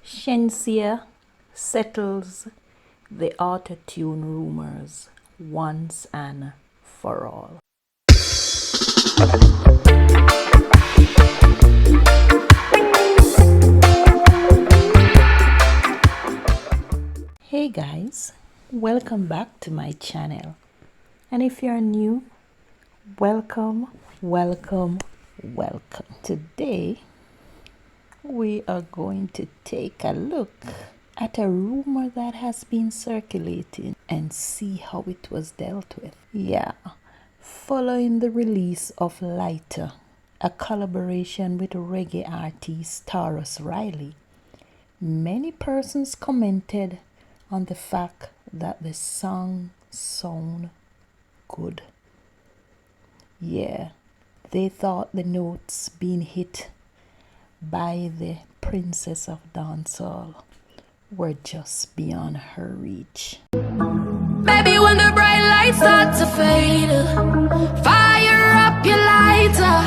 Shenseea settles the autotune rumors once and for all. Hey guys, welcome back to my channel. And if you're new, welcome. Today we are going to take a look at a rumor that has been circulating and see how it was dealt with. Yeah, following the release of Lighter, a collaboration with reggae artist Tarus Riley, many persons commented on the fact that the song sounded good. Yeah, they thought the notes being hit by the princess of dancehall were just beyond her reach. Baby, when the bright lights start to fade, fire up your lighter,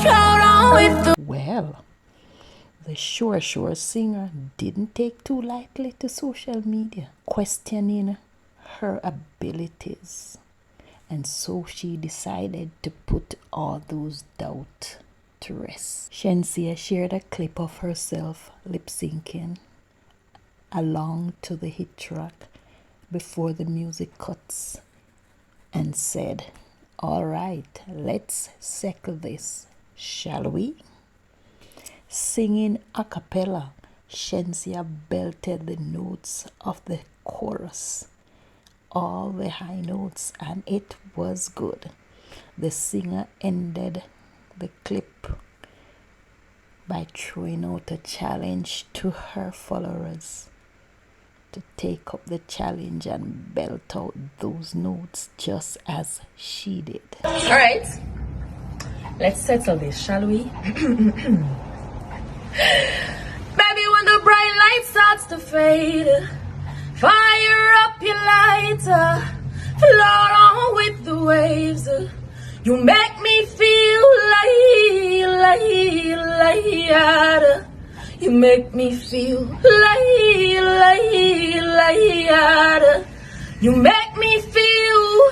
float on with the... Well, the sure singer didn't take too lightly to social media, questioning her abilities. And so she decided to put all those doubts to rest. Shenseea shared a clip of herself lip-syncing along to the hit track before the music cuts and said, "All right, let's settle this, shall we?" Singing acapella, Shenseea belted the notes of the chorus, all the high notes, and it was good. The singer ended the clip by throwing out a challenge to her followers to take up the challenge and belt out those notes just as she did. All right, let's settle this, shall we? Baby, when the bright light starts to fade, fire up your lighter, float on with the waves. You make me feel light. You make me feel light. You make me feel.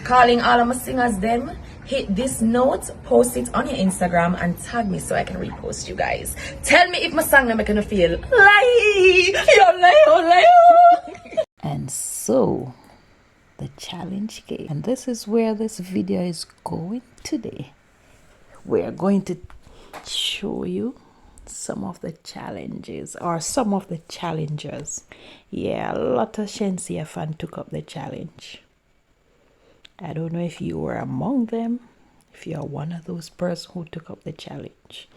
Calling all of my singers, them hit this note, post it on your Instagram and tag me so I can repost you guys. Tell me if my song is making you feel And so the challenge came, and this is where this video is going today. We're going to show you some of the challenges, or some of the challengers. Yeah, a lot of Shenseea fans took up the challenge. I don't know if you were among them, if you are one of those persons who took up the challenge.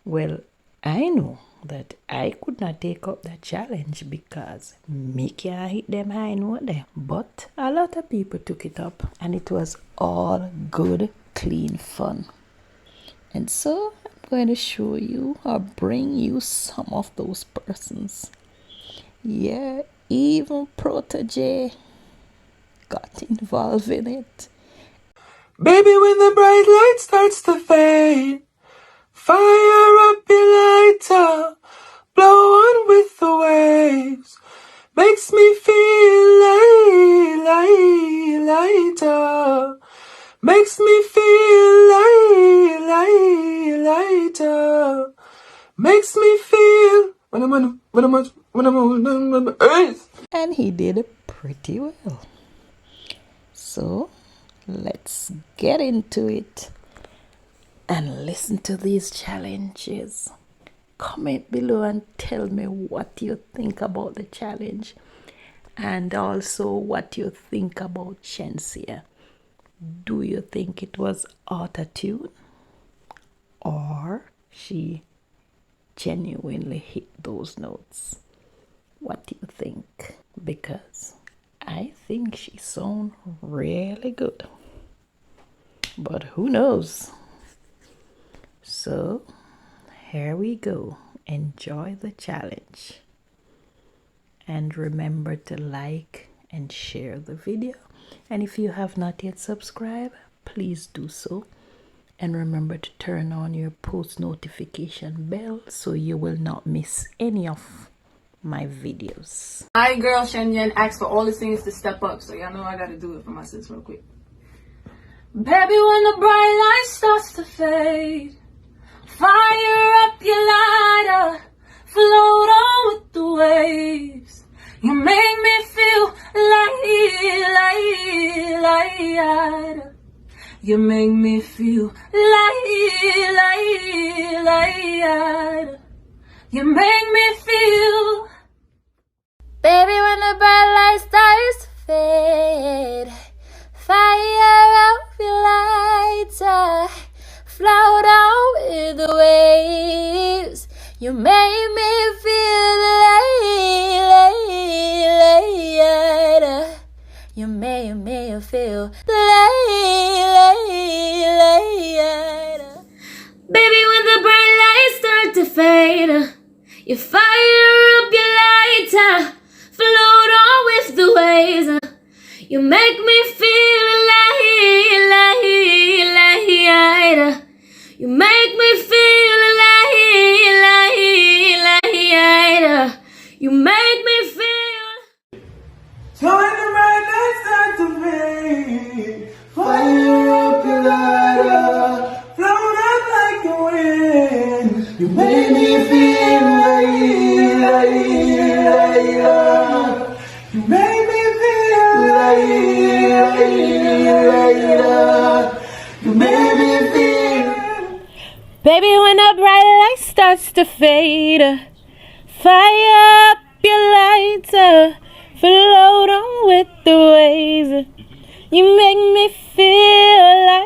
Well, I know that I could not take up that challenge because me can't hit them high note there. But a lot of people took it up, and it was all good, clean fun. And so I'm going to show you or bring you some of those persons. Yeah, even Protege got involved in it. Baby, when the bright light starts to fade, fire up your lighter, blow on with the waves, makes me feel lighter, makes me feel lighter, makes me feel when I'm on the earth. And he did it pretty well. So let's get into it and listen to these challenges. Comment below and tell me what you think about the challenge, and also what you think about Shenseea. Do you think it was autotune, or she genuinely hit those notes? What do you think? Because I think she sounds really good, but who knows? So here we go. Enjoy the challenge, and remember to like and share the video. And if you have not yet subscribed, please do so, And remember to turn on your post notification bell so you will not miss any of my videos. My girl Shenseea asked for all the singers to step up, so y'all know I gotta do it for my sis real quick. Baby, when the bright light starts to fade, fire up your lighter, float on with the waves. You make me feel light. You make me feel light. You make me feel. Baby, when the bright light starts to fade, fire up your lighter, float on with the waves. You make me feel light. You make me feel light. Baby, when the bright lights start to fade, you fire up your lighter, float on with the waves. You make me feel light. You make me feel light. You make me feel. So when the bright lights start to fade, fire up your lighter, float up like the wind. You make me feel light. You make me feel light. You make me feel. Baby, when the bright light starts to fade, fire up your lighter, float on with the waves. You make me feel light.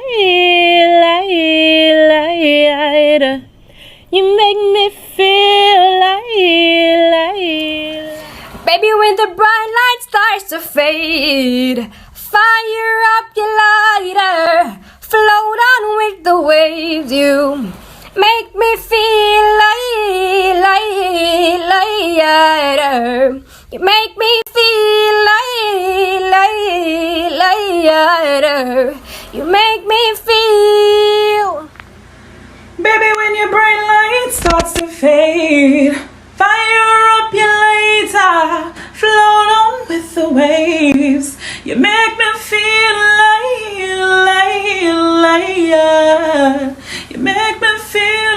You make me feel light. Baby, when the bright light starts to fade, fire up your lighter, float on with the waves. You make me feel light. You make me feel light. You make me feel. Baby, when your bright light starts to fade, fire up your lighter, float on with the waves. You make me feel light. You make me feel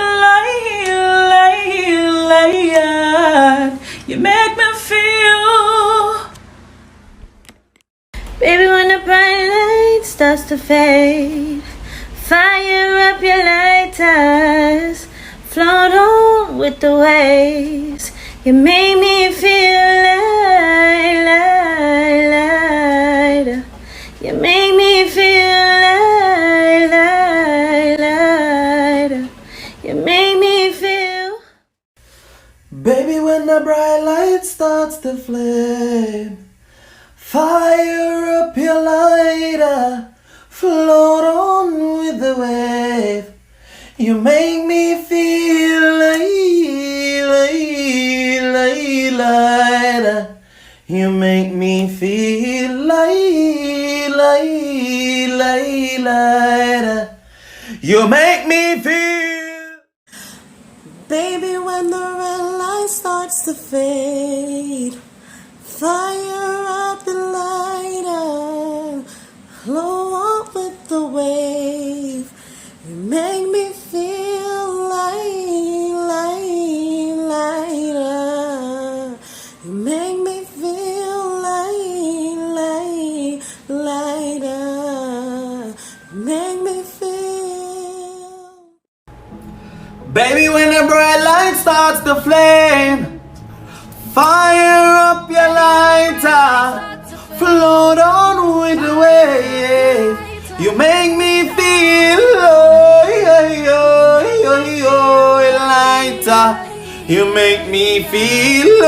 light. You make me feel. Baby, when the bright light starts to fade, fire up your lighters, float on with the waves. You make me feel light. You make me feel light. You make me feel. Baby, when the bright light starts to flame, fire up your lighter, float on with the wave. You make me feel light. You make me feel light. You make me feel. Baby, when the red light starts to fade, fire up the lighter, flow up with the wave. You make me feel lighter. You make me feel lighter. You make me feel. Baby, when the bright light starts to flame, fire up your lighter, float on with the wave. You make me feel lighter. You make me feel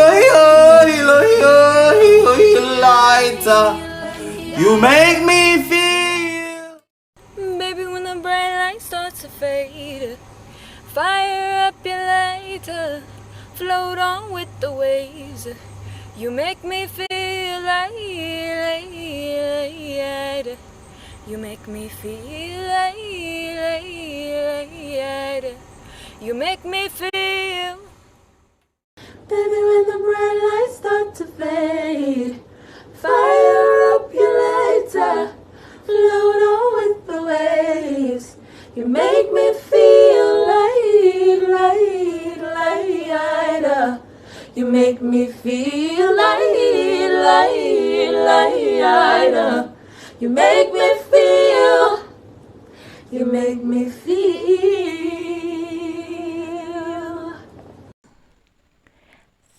lighter. You make me feel. Baby, when the bright light starts to fade, fire up your lighter, float on with the waves. You make me feel light. You make me feel light. You make me feel. Baby, when the bright lights start to fade, fire up your lighter, float on with the waves. You make me feel light, light, lighter. You make me feel light, light, lighter. You make me feel. You make me feel.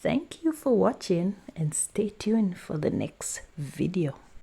Thank you for watching and stay tuned for the next video.